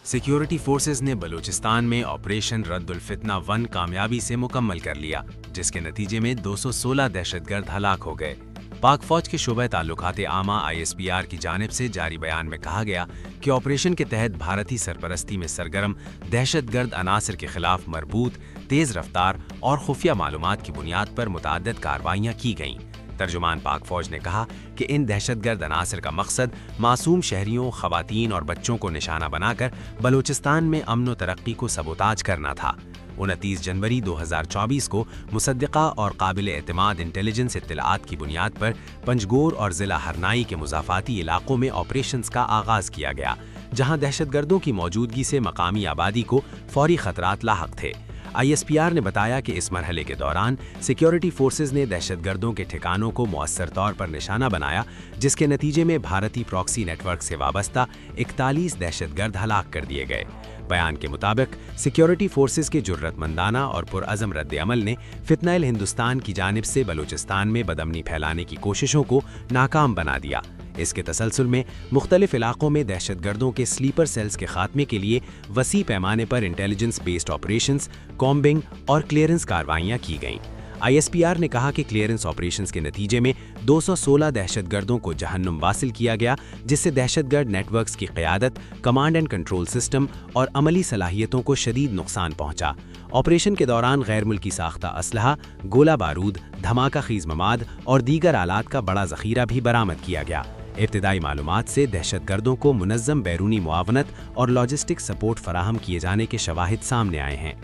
Security forces ने बलूचिस्तान में operation Raddul फितना 1 कामयाबी से मुकम्मल कर लिया, जिसके नतीजे में 216 दहशतगर्द हलाक हो गए। पाक फौज के शोबे ताल्लुकात आमा ISPR की जानिब से जारी बयान में कहा गया कि ऑपरेशन के तहत भारतीय सरपरस्ती में सरगर्म दहशतगर्द अनासर के खिलाफ मरबूत, तेज़ रफ्तार और खुफिया मालूमात की बुनियाद पर मुतअद्दिद कार्रवाइयाँ की गईं। तर्जुमान पाक फौज ने कहा कि इन दहशतगर्द अनासर का मकसद मासूम शहरियों, खवातीन और बच्चों को निशाना बनाकर बलूचिस्तान में अमन व तरक्की को सबोताज करना था। 29 जनवरी 2024 को मुसद्दिक़ा और काबिल एतमाद इंटेलिजेंस इत्तलाआत की बुनियाद पर पंजगोर और ज़िला हरनाई के मुज़ाफ़ाती इलाकों में ऑपरेशंस का आगाज़ किया गया, जहां दहशतगर्दों की मौजूदगी से मकामी आबादी को फौरी खतरात लाहक थे। ISPR ने बताया कि इस मरहले के दौरान सिक्योरिटी फोर्सेज ने दहशतगर्दों के ठिकानों को मुअस्सर तौर पर निशाना बनाया, जिसके नतीजे में भारतीय प्रॉक्सी नेटवर्क से वाबस्ता 41 दहशतगर्द हलाक कर दिए गए। बयान के मुताबिक सिक्योरिटी फोर्सेज के जुर्रतमंदाना और पुरअज़म रद्द-ए-अमल ने फितनाइल हिंदुस्तान की जानिब से बलूचिस्तान में बदअमनी फैलाने की कोशिशों को नाकाम बना दिया। इसके तसलसल में मुख्तलिफ इलाकों में दहशतगर्दों के स्लीपर सेल्स के खात्मे के लिए वसी पैमाने पर इंटेलिजेंस बेस्ड ऑपरेशंस, कॉम्बिंग और क्लियरेंस कार्रवाइयाँ की गईं। ISPR ने कहा कि क्लियरेंस ऑपरेशंस के नतीजे में 216 दहशतगर्दों को जहन्नुम वासिल किया गया, जिससे दहशतगर्द नेटवर्क्स की क़यादत, कमांड एंड कंट्रोल सिस्टम और अमली सलाहियतों को शदीद नुकसान पहुंचा। ऑपरेशन के दौरान गैर मुल्की साख्ता असलहा, गोला बारूद, धमाका खीज मवाद और दीगर आलात का बड़ा ज़ख़ीरा भी बरामद किया गया। इब्तिदाई मालूमात से दहशतगर्दों को मुनज़्ज़म बैरूनी मुआवनत और लॉजिस्टिक सपोर्ट फराहम किए जाने के शवाहिद सामने आए हैं।